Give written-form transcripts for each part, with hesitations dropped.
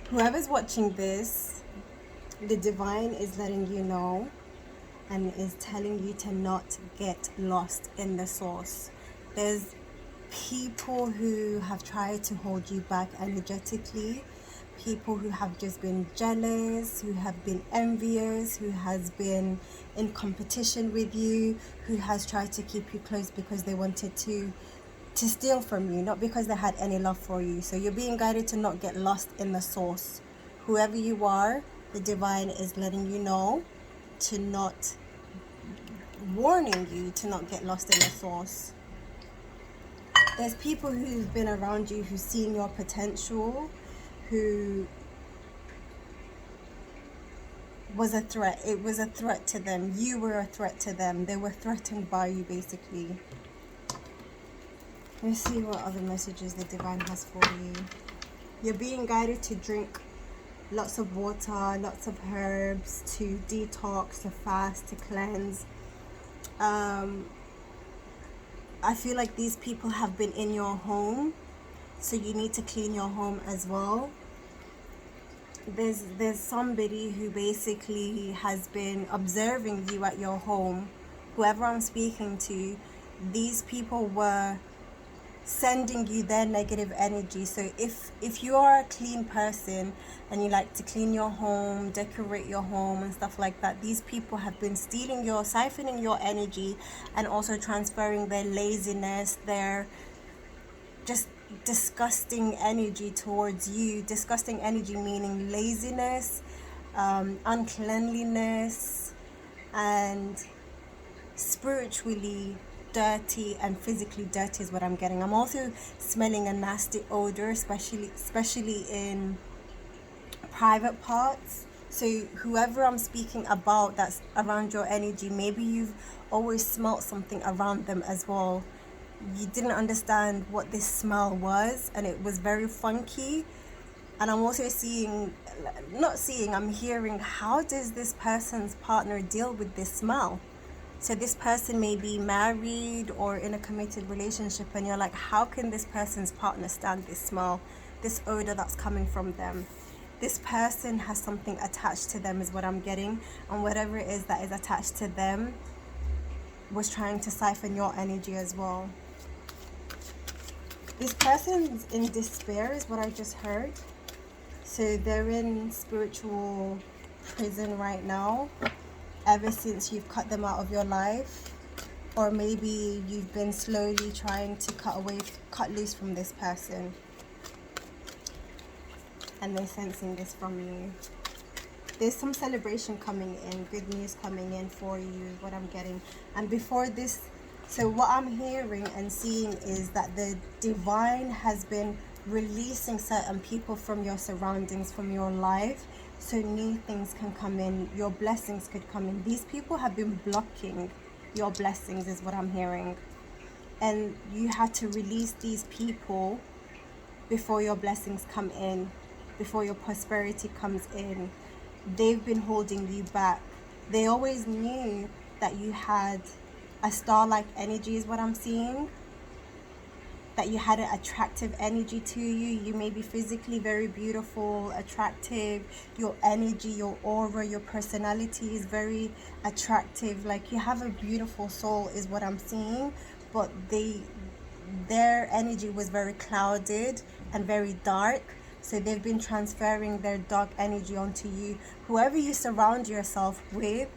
Whoever's watching this, the divine is letting you know and is telling you to not get lost in the source. There's people who have tried to hold you back energetically, people who have just been jealous, who have been envious, who has been in competition with you, who has tried to keep you close because they wanted to steal from you, not because they had any love for you. So you're being guided to not get lost in the source. Whoever you are, the divine is letting you know to not, warning you to not get lost in the source. There's people who've been around you, who've seen your potential, who was a threat. It was a threat to them. You were a threat to them. They were threatened by you, basically. Let's see what other messages the divine has for you. You're being guided to drink lots of water, lots of herbs, to detox, to fast, to cleanse. I feel like these people have been in your home, so you need to clean your home as well. There's somebody who basically has been observing you at your home. Whoever I'm speaking to, these people were sending you their negative energy. So if you are a clean person and you like to clean your home, decorate your home and stuff like that, these people have been stealing your, siphoning your energy, and also transferring their laziness, their just disgusting energy towards you. Disgusting energy meaning laziness, uncleanliness, and spiritually dirty and physically dirty is what I'm getting. I'm also smelling a nasty odor, especially in private parts. So whoever I'm speaking about that's around your energy, maybe you've always smelt something around them as well. You didn't understand what this smell was, and it was very funky. And I'm also I'm hearing, how does this person's partner deal with this smell? So this person may be married or in a committed relationship, and you're like, how can this person's partner stand this smell, this odor that's coming from them? This person has something attached to them is what I'm getting, and whatever it is that is attached to them was trying to siphon your energy as well. This person's in despair is what I just heard. So they're in spiritual prison right now, ever since you've cut them out of your life, or maybe you've been slowly trying to cut loose from this person, and they're sensing this from you. There's some celebration coming in, good news coming in for you is what I'm getting. And before this, so what I'm hearing and seeing is that the divine has been releasing certain people from your surroundings, from your life, so new things can come in, your blessings could come in. These people have been blocking your blessings is what I'm hearing, and you had to release these people before your blessings come in, before your prosperity comes in. They've been holding you back. They always knew that you had a star-like energy is what I'm seeing, that you had an attractive energy to you. You may be physically very beautiful, attractive. Your energy, your aura, your personality is very attractive. Like, you have a beautiful soul is what I'm seeing. But their energy was very clouded and very dark. So they've been transferring their dark energy onto you. Whoever you surround yourself with,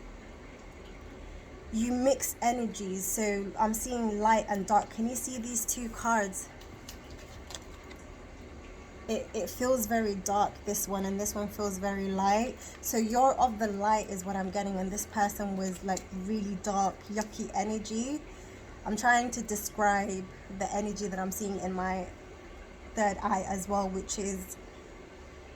you mix energies. So I'm seeing light and dark. Can you see these two cards? It feels very dark, this one, and this one feels very light. So you're of the light is what I'm getting, and this person was like really dark, yucky energy. I'm trying to describe the energy that I'm seeing in my third eye as well, which is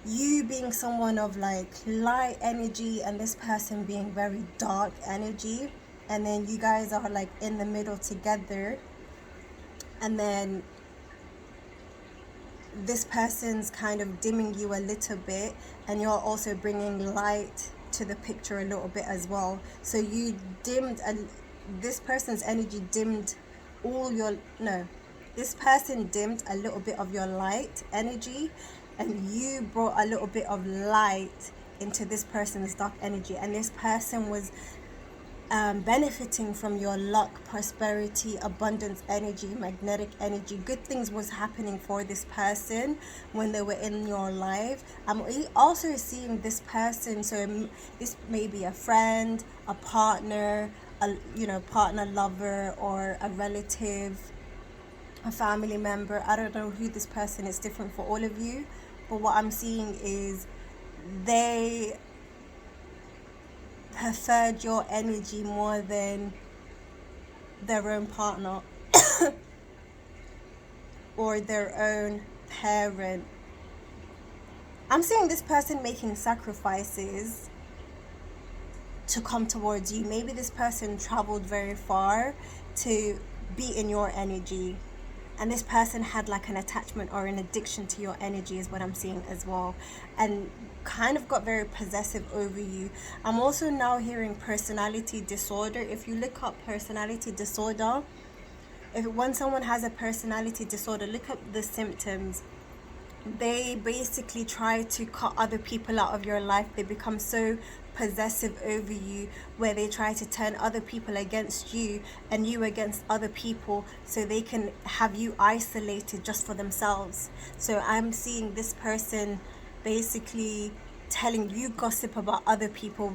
you being someone of like light energy and this person being very dark energy. And then you guys are like in the middle together, and then this person's kind of dimming you a little bit, and you're also bringing light to the picture a little bit as well. So you dimmed, and this person's energy dimmed this person dimmed a little bit of your light energy, and you brought a little bit of light into this person's dark energy, and this person was benefiting from your luck, prosperity, abundance energy, magnetic energy. Good things was happening for this person when they were in your life. I'm also seeing this person, so this may be a friend, a partner, partner, lover, or a relative, a family member. I don't know who this person is, different for all of you, but what I'm seeing is they preferred your energy more than their own partner or their own parent. I'm seeing this person making sacrifices to come towards you. Maybe this person traveled very far to be in your energy, and this person had like an attachment or an addiction to your energy is what I'm seeing as well, and kind of got very possessive over you. I'm also now hearing personality disorder. If you look up personality disorder, when someone has a personality disorder, look up the symptoms. They basically try to cut other people out of your life. They become so possessive over you, where they try to turn other people against you and you against other people, so they can have you isolated just for themselves. So I'm seeing this person basically telling you gossip about other people,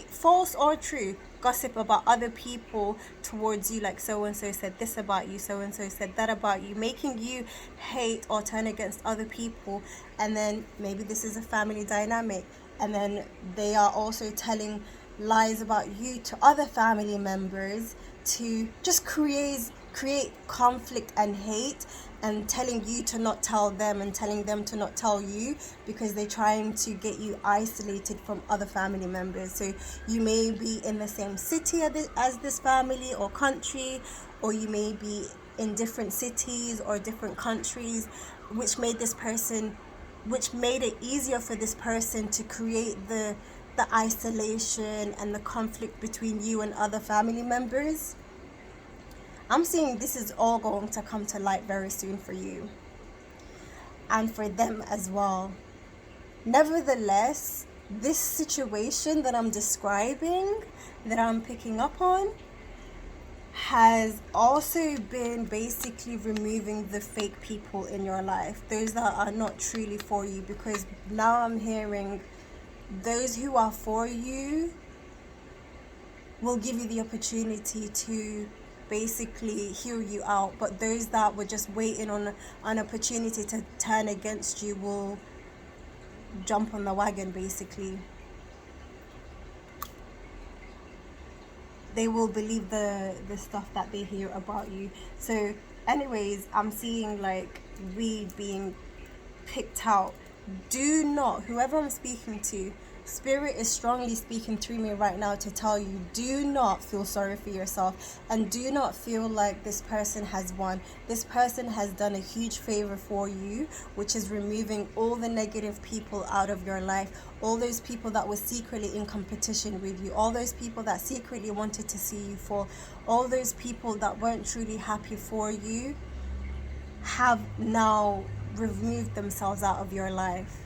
false or true, gossip about other people towards you, like so and so said this about you, so and so said that about you, making you hate or turn against other people. And then maybe this is a family dynamic, and then they are also telling lies about you to other family members to just create conflict and hate, and telling you to not tell them and telling them to not tell you, because they're trying to get you isolated from other family members. So you may be in the same city as this family or country, or you may be in different cities or different countries, which made it easier for this person to create the isolation and the conflict between you and other family members. I'm seeing this is all going to come to light very soon for you and for them as well. Nevertheless, this situation that I'm describing, that I'm picking up on, has also been basically removing the fake people in your life, those that are not truly for you, because now I'm hearing those who are for you will give you the opportunity to basically hear you out, but those that were just waiting on an opportunity to turn against you will jump on the wagon. Basically, they will believe the stuff that they hear about you. So anyways, I'm seeing like weed being picked out. Do not, whoever I'm speaking to, Spirit is strongly speaking through me right now to tell you, do not feel sorry for yourself, and do not feel like this person has won. This person has done a huge favor for you, which is removing all the negative people out of your life, all those people that were secretly in competition with you, all those people that secretly wanted to see you fall, all those people that weren't truly happy for you have now removed themselves out of your life.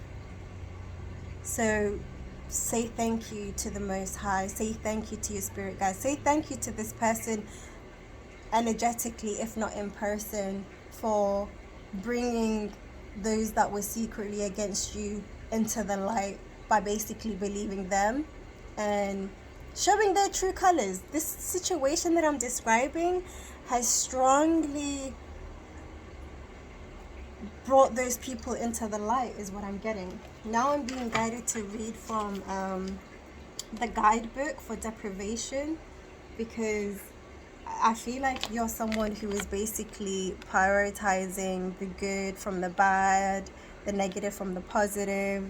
So say thank you to the Most High. Say thank you to your spirit guides. Say thank you to this person energetically, if not in person, for bringing those that were secretly against you into the light by basically believing them and showing their true colors. This situation that I'm describing has strongly brought those people into the light, is what I'm getting. Now I'm being guided to read from the guidebook for deprivation, because I feel like you're someone who is basically prioritizing the good from the bad, the negative from the positive,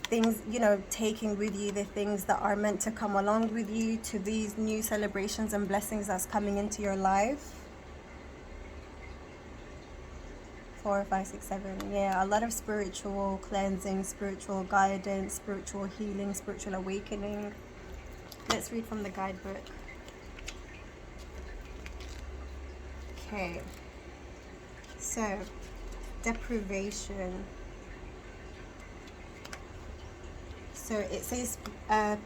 things, taking with you the things that are meant to come along with you to these new celebrations and blessings that's coming into your life. 4, 5, 6, 7. Yeah, a lot of spiritual cleansing, spiritual guidance, spiritual healing, spiritual awakening. Let's read from the guidebook. Okay. So, deprivation. So it says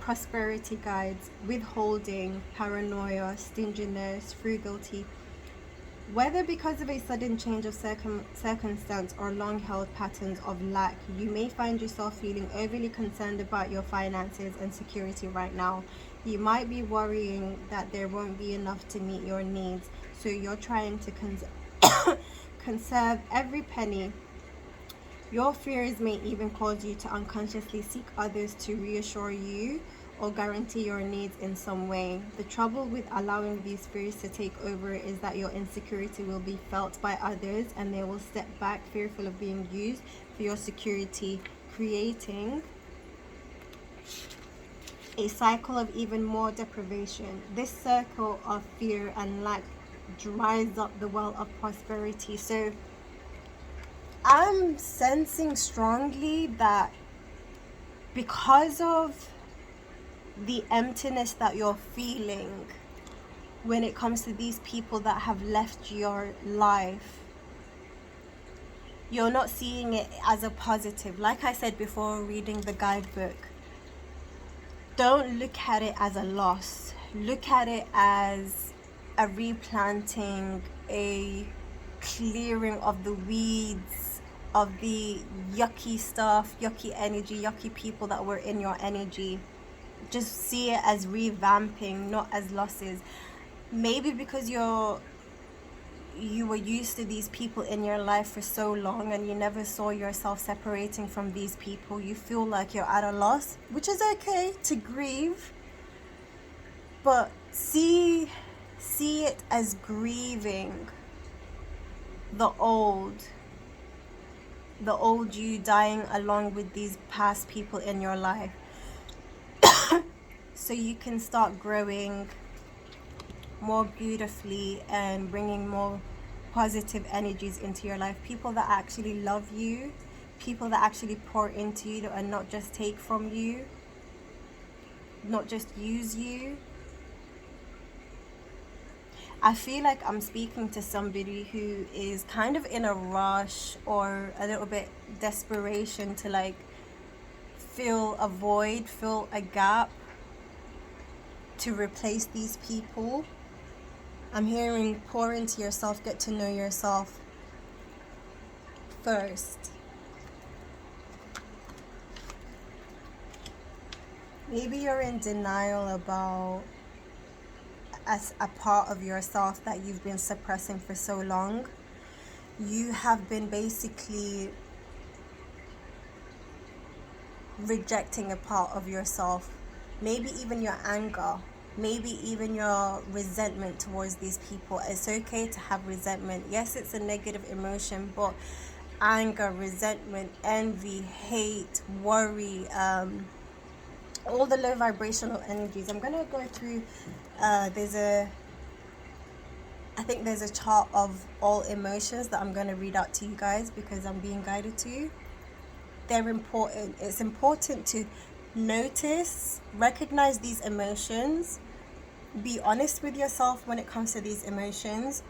prosperity guides, withholding, paranoia, stinginess, frugality. Whether because of a sudden change of circumstance or long-held patterns of lack, you may find yourself feeling overly concerned about your finances and security right now. You might be worrying that there won't be enough to meet your needs, so you're trying to conserve every penny. Your fears may even cause you to unconsciously seek others to reassure you or guarantee your needs in some way. The trouble with allowing these fears to take over is that your insecurity will be felt by others and they will step back, fearful of being used for your security, creating a cycle of even more deprivation. This circle of fear and lack dries up the well of prosperity. So I'm sensing strongly that because of the emptiness that you're feeling when it comes to these people that have left your life, you're not seeing it as a positive. Like I said before reading the guidebook, don't look at it as a loss. Look at it as a replanting, a clearing of the weeds, of the yucky stuff, yucky energy, yucky people that were in your energy. Just see it as revamping, not as losses. Maybe because you were used to these people in your life for so long and you never saw yourself separating from these people, you feel like you're at a loss, which is okay to grieve, but see it as grieving the old you dying along with these past people in your life, so you can start growing more beautifully and bringing more positive energies into your life. People that actually love you, people that actually pour into you and not just take from you, not just use you. I feel like I'm speaking to somebody who is kind of in a rush or a little bit desperation to like fill a void, fill a gap to replace these people. I'm hearing pour into yourself, get to know yourself first. Maybe you're in denial about as a part of yourself that you've been suppressing for so long. You have been basically rejecting a part of yourself. Maybe even your anger, maybe even your resentment towards these people. It's okay to have resentment. Yes, it's a negative emotion, but anger, resentment, envy, hate, worry, all the low vibrational energies. I'm gonna go through I think there's a chart of all emotions that I'm gonna read out to you guys because I'm being guided to. They're important. It's important to notice, recognize these emotions, be honest with yourself when it comes to these emotions.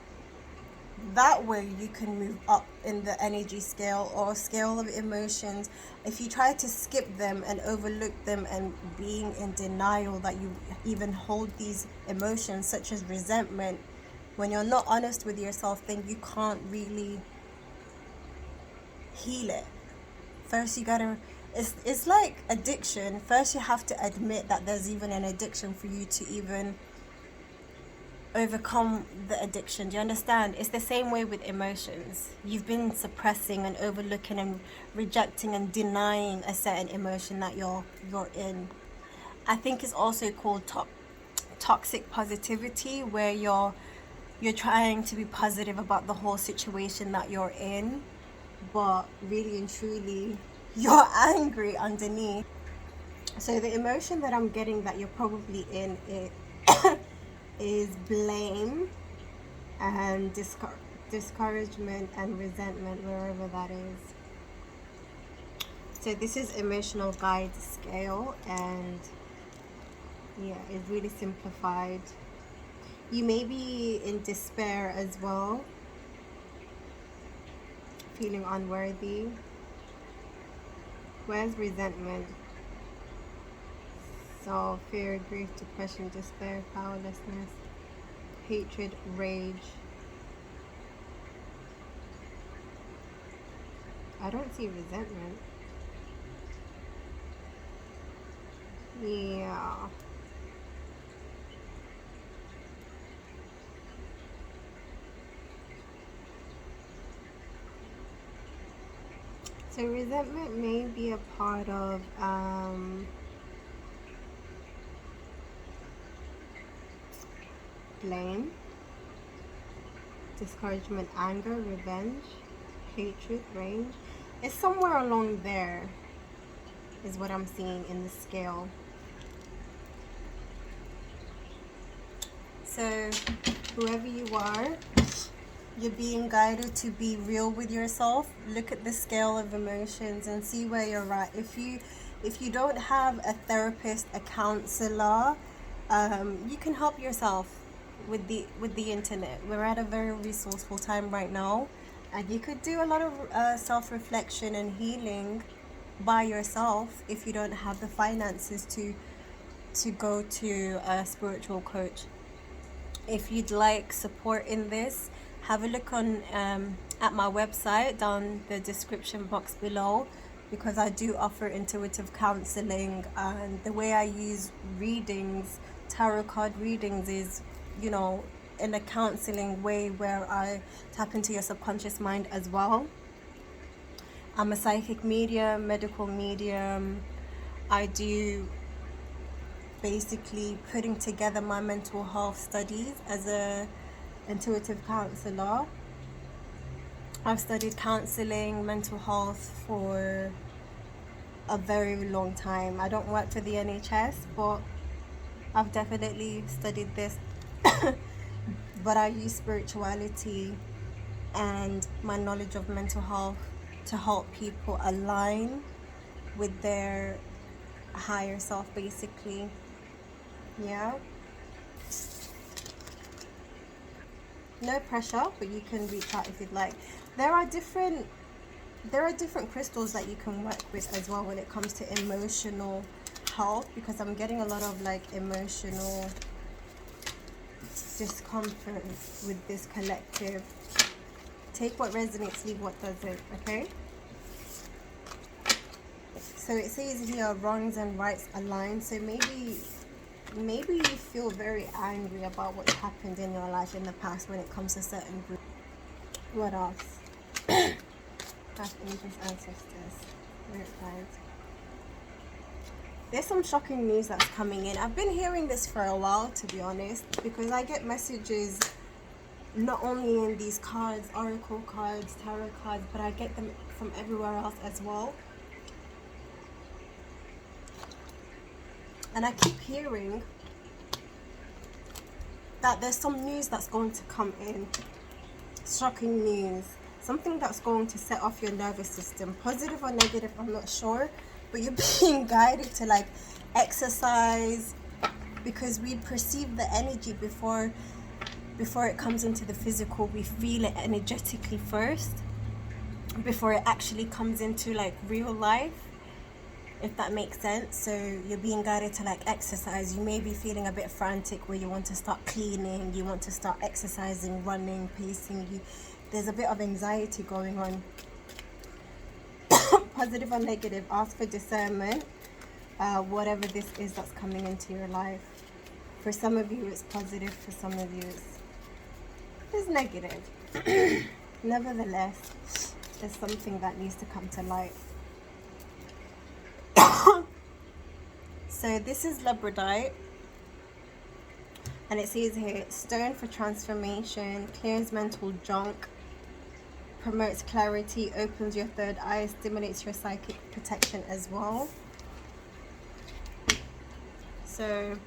That way you can move up in the energy scale or scale of emotions. If you try to skip them and overlook them and being in denial that you even hold these emotions such as resentment, when you're not honest with yourself, then you can't really heal it. First you gotta, it's like addiction. First you have to admit that there's even an addiction for you to even overcome the addiction. Do you understand? It's the same way with emotions. You've been suppressing and overlooking and rejecting and denying a certain emotion that you're in. I think it's also called toxic positivity, where you're trying to be positive about the whole situation that you're in, but really and truly you're angry underneath. So the emotion that I'm getting that you're probably in is blame and discouragement and resentment, wherever that is. So this is emotional guide scale, and yeah, it's really simplified. You may be in despair as well, feeling unworthy. Where's resentment? So fear, grief, depression, despair, powerlessness, hatred, rage. I don't see resentment. Yeah. So resentment may be a part of blame, discouragement, anger, revenge, hatred, rage. It's somewhere along there is what I'm seeing in the scale. So whoever you are, you're being guided to be real with yourself. Look at the scale of emotions and see where you're at. If you don't have a therapist, a counselor, you can help yourself with the internet. We're at a very resourceful time right now, and you could do a lot of self-reflection and healing by yourself if you don't have the finances to go to a spiritual coach. If you'd like support in this, have a look on at my website down the description box below, because I do offer intuitive counseling, and the way I use readings, tarot card readings, is, you know, in a counseling way where I tap into your subconscious mind as well. I'm a psychic medium, medical medium. I do basically putting together my mental health studies as a intuitive counselor. I've studied counseling, mental health for a very long time. I don't work for the NHS, but I've definitely studied this. But I use spirituality and my knowledge of mental health to help people align with their higher self, basically. Yeah. No pressure, but you can reach out if you'd like. There are different crystals that you can work with as well when it comes to emotional health, because I'm getting a lot of like emotional discomfort with this collective. Take what resonates, leave what doesn't, okay? So it says here wrongs and rights align. So maybe you feel very angry about what's happened in your life in the past when it comes to certain groups. What else? Past angels, ancestors, spirit guides. There's some shocking news that's coming in. I've been hearing this for a while, to be honest, because I get messages not only in these cards, oracle cards, tarot cards, but I get them from everywhere else as well. And I keep hearing that there's some news that's going to come in. Shocking news. Something that's going to set off your nervous system. Positive or negative, I'm not sure. But you're being guided to like exercise, because we perceive the energy before it comes into the physical. We feel it energetically first before it actually comes into like real life, if that makes sense. So you're being guided to like exercise. You may be feeling a bit frantic where you want to start cleaning, you want to start exercising, running, pacing. There's a bit of anxiety going on. Positive or negative, ask for discernment, whatever this is that's coming into your life. For some of you it's positive, for some of you it's negative. Nevertheless, there's something that needs to come to light. So this is labradorite, and it says here, stone for transformation, clears mental junk, promotes clarity, opens your third eye, stimulates your psychic protection as well. So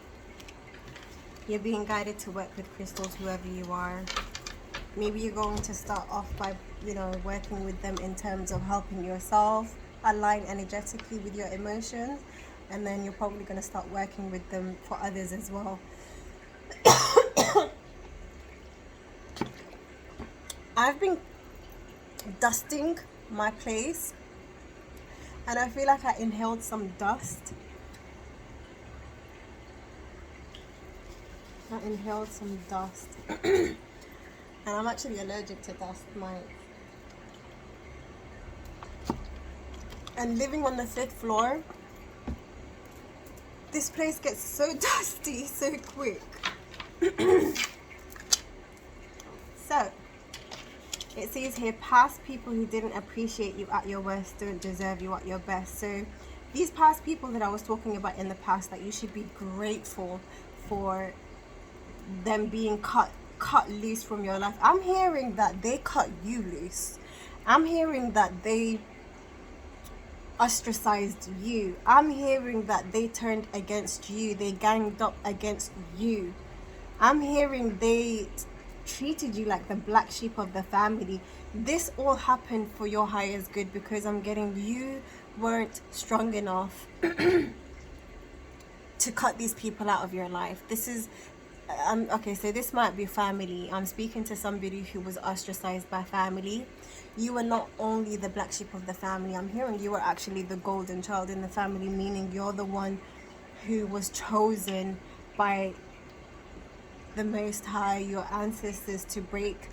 you're being guided to work with crystals, whoever you are. Maybe you're going to start off by, you know, working with them in terms of helping yourself align energetically with your emotions, and then you're probably going to start working with them for others as well. I've been dusting my place, and I feel like I inhaled some dust. And I'm actually allergic to dust, and living on the 5th floor, this place gets so dusty so quick. So it says here, past people who didn't appreciate you at your worst don't deserve you at your best. So these past people that I was talking about in the past, that you should be grateful for them being cut loose from your life. I'm hearing that they cut you loose. I'm hearing that they ostracized you. I'm hearing that they turned against you. They ganged up against you. I'm hearing they treated you like the black sheep of the family. This all happened for your highest good, because I'm getting you weren't strong enough to cut these people out of your life. This is okay, so this might be family. I'm speaking to somebody who was ostracized by family. You were not only the black sheep of the family, I'm hearing you were actually the golden child in the family, meaning you're the one who was chosen by the Most High, your ancestors, to break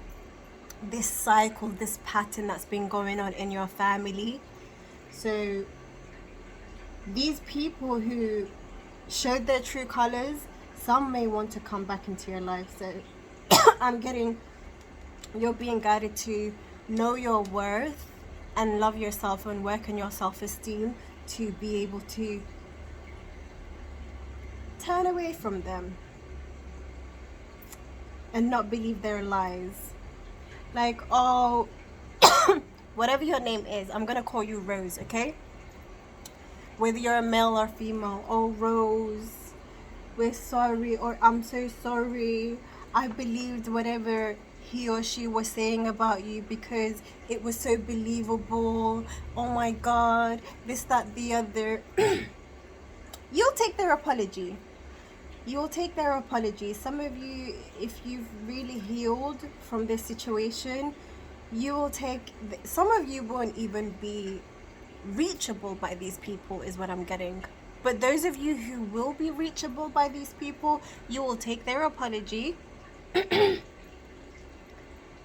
this cycle, this pattern that's been going on in your family. So these people who showed their true colors, some may want to come back into your life. So I'm getting you're being guided to know your worth and love yourself and work on your self-esteem to be able to turn away from them and not believe their lies. Like, oh, whatever your name is, I'm gonna call you Rose, okay? Whether you're a male or female. Oh, Rose, we're sorry, or I'm so sorry. I believed whatever he or she was saying about you because it was so believable. Oh my God, this, that, the other. You'll take their apology. You'll take their apology. Some of you, if you've really healed from this situation, you will take, some of you won't even be reachable by these people, is what I'm getting. But those of you who will be reachable by these people, you will take their apology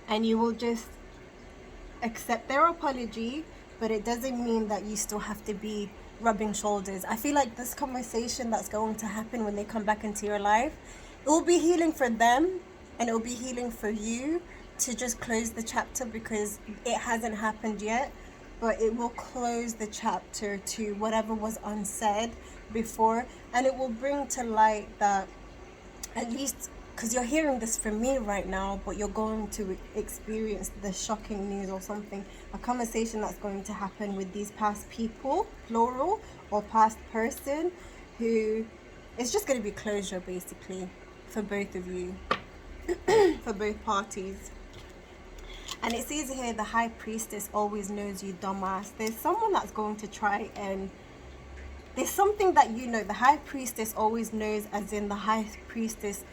and you will just accept their apology, but it doesn't mean that you still have to be rubbing shoulders. I feel like this conversation that's going to happen when they come back into your life, it will be healing for them and it will be healing for you to just close the chapter, because it hasn't happened yet, but it will close the chapter to whatever was unsaid before, and it will bring to light that, at least because you're hearing this from me right now, but you're going to experience the shocking news or something, a conversation that's going to happen with these past people, plural, or past person, who it's just going to be closure basically for both of you, for both parties. And it says here, the high priestess always knows you, dumbass. There's someone that's going to try, and there's something that you know. The high priestess always knows, as in the high priestess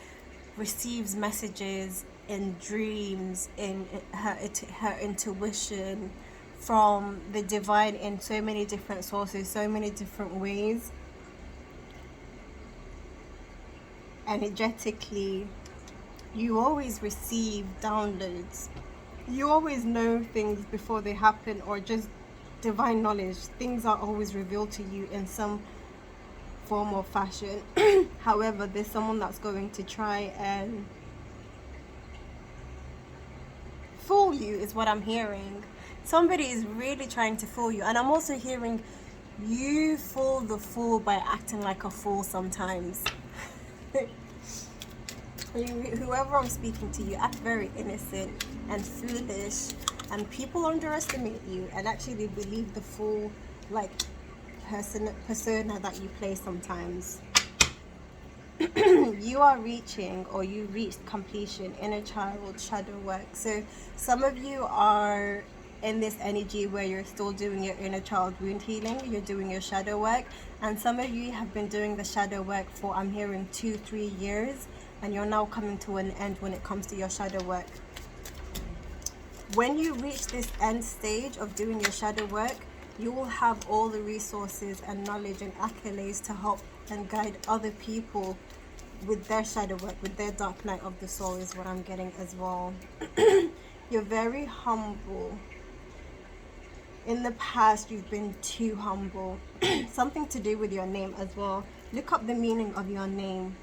receives messages in dreams, in her intuition from the divine in so many different sources, so many different ways. Energetically, you always receive downloads. You always know things before they happen, or just divine knowledge. Things are always revealed to you in some form or fashion. However, there's someone that's going to try and fool you, is what I'm hearing. Somebody is really trying to fool you, and I'm also hearing you fool the fool by acting like a fool sometimes. Whoever I'm speaking to, you act very innocent and foolish, and people underestimate you and actually believe the fool like persona that you play sometimes. You are reaching, or you reached completion, inner child shadow work. So some of you are in this energy where you're still doing your inner child wound healing, you're doing your shadow work, and some of you have been doing the shadow work for, I'm hearing, 2-3 years, and you're now coming to an end when it comes to your shadow work. when you reach this end stage of doing your shadow work, you will have all the resources and knowledge and accolades to help and guide other people with their shadow work, with their dark night of the soul, is what I'm getting as well. You're very humble. In the past, you've been too humble. Something to do with your name as well. Look up the meaning of your name.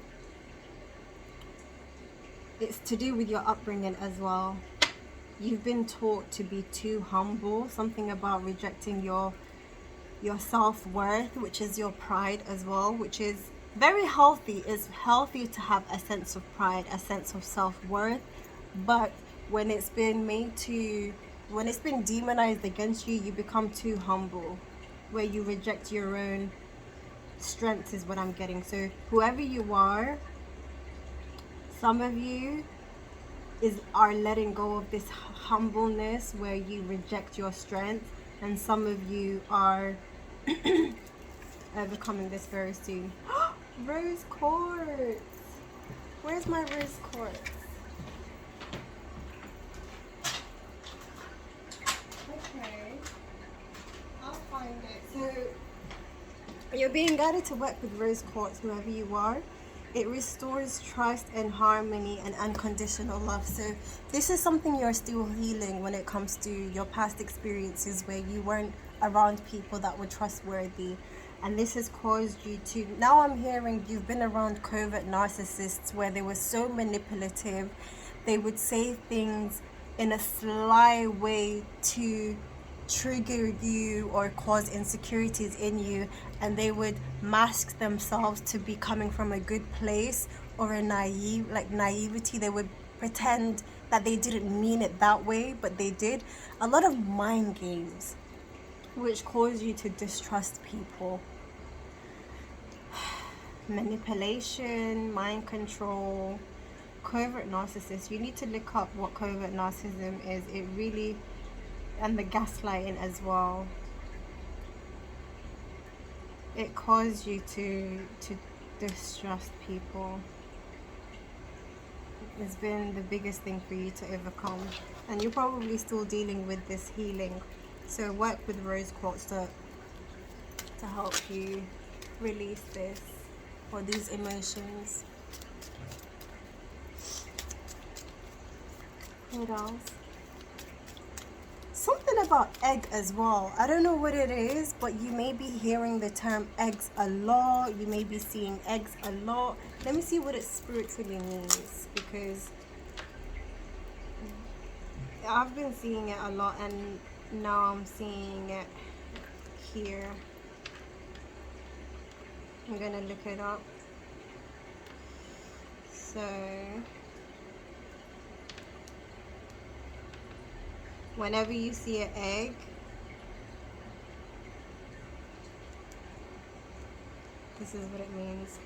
It's to do with your upbringing as well. You've been taught to be too humble. Something about rejecting your self-worth, which is your pride as well, which is very healthy. It's healthy to have a sense of pride, a sense of self-worth, but when it's been demonized against you, you become too humble, where you reject your own strength, is what I'm getting. So whoever you are, some of you are letting go of this humbleness where you reject your strength, and some of you are overcoming this very soon. Rose quartz. Where's my rose quartz? Okay, I'll find it. So you're being guided to work with rose quartz, whoever you are. It restores trust and harmony and unconditional love. So this is something you're still healing when it comes to your past experiences where you weren't around people that were trustworthy. And this has caused you to, now I'm hearing you've been around covert narcissists where they were so manipulative. They would say things in a sly way to trigger you or cause insecurities in you, and they would mask themselves to be coming from a good place or a naivety. They would pretend that they didn't mean it that way, but they did. A lot of mind games which cause you to distrust people. Manipulation, mind control, covert narcissist. You need to look up what covert narcissism is. It really, and the gaslighting as well. It caused you to distrust people. It's been the biggest thing for you to overcome, and you're probably still dealing with this healing. So work with rose quartz to help you release this or these emotions. What else? Something about egg as well. I don't know what it is, but you may be hearing the term eggs a lot. You may be seeing eggs a lot. Let me see what it spiritually means, because I've been seeing it a lot and now I'm seeing it here. I'm gonna look it up. So whenever you see an egg, this is what it means.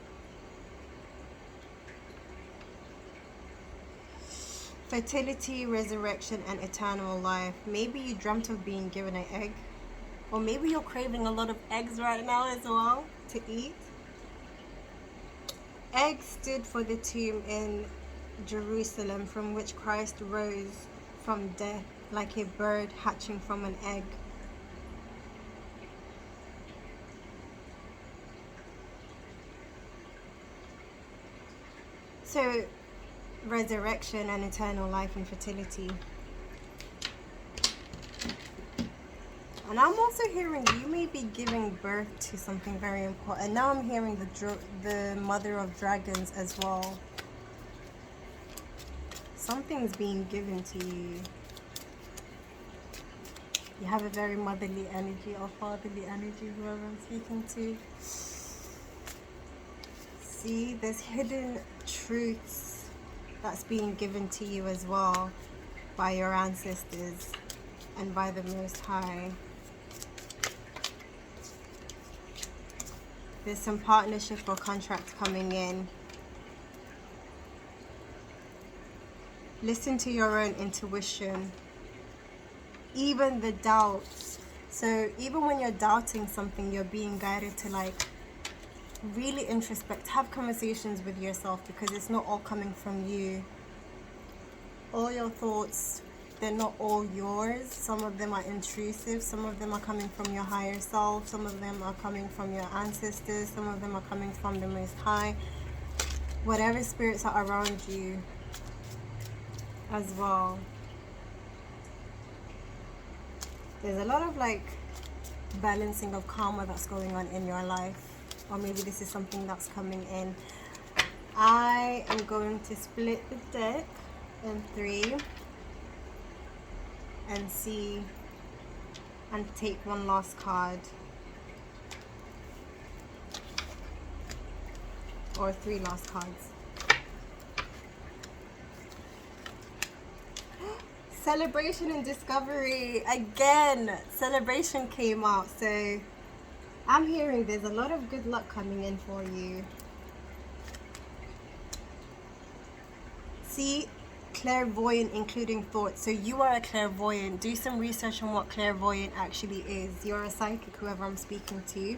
Fertility, resurrection, and eternal life. Maybe you dreamt of being given an egg, or maybe you're craving a lot of eggs right now as well to eat. Egg stood for the tomb in Jerusalem from which Christ rose from death, like a bird hatching from an egg. So resurrection and eternal life and fertility. And I'm also hearing you may be giving birth to something very important. And now I'm hearing the mother of dragons as well. Something's being given to you. You have a very motherly energy or fatherly energy, whoever I'm speaking to. See, there's hidden truths that's being given to you as well by your ancestors and by the Most High. There's some partnership or contract coming in. Listen to your own intuition. Even the doubts. So even when you're doubting something, you're being guided to like really introspect, have conversations with yourself, because it's not all coming from you. All your thoughts they're not all yours. Some of them are intrusive, some of them are coming from your higher self, some of them are coming from your ancestors, some of them are coming from the Most High. Whatever spirits are around you as well. There's a lot of like balancing of karma that's going on in your life, or maybe this is something that's coming in. I am going to split the deck in 3 and see and take one last card, or 3 last cards. Celebration and discovery again. Celebration came out, so I'm hearing there's a lot of good luck coming in for you. See, clairvoyant, including thoughts. So you are a clairvoyant. Do some research on what clairvoyant actually is. You're a psychic, whoever I'm speaking to.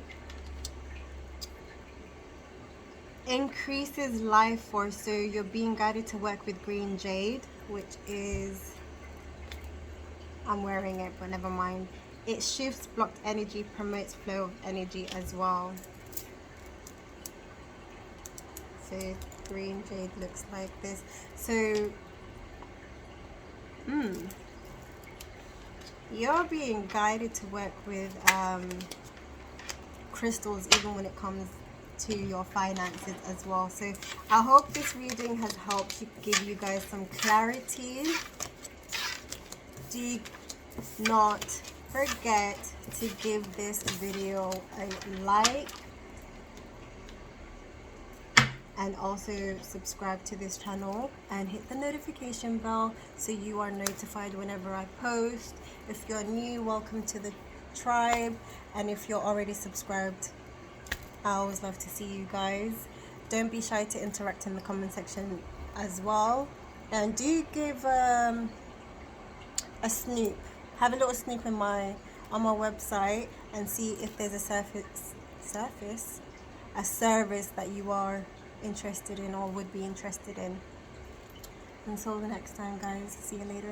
Increases life force. So you're being guided to work with green jade, which is, I'm wearing it, but never mind. It shifts blocked energy, promotes flow of energy as well. So green jade looks like this. So you're being guided to work with crystals, even when it comes to your finances as well. So I hope this reading has helped to give you guys some clarity. Do not forget to give this video a like, and also subscribe to this channel and hit the notification bell so you are notified whenever I post. If you're new, welcome to the tribe, and if you're already subscribed, I always love to see you guys. Don't be shy to interact in the comment section as well, and do give a snoop, have a little snoop on my website and see if there's a service that you are interested in or would be interested in. Until the next time, guys, see you later.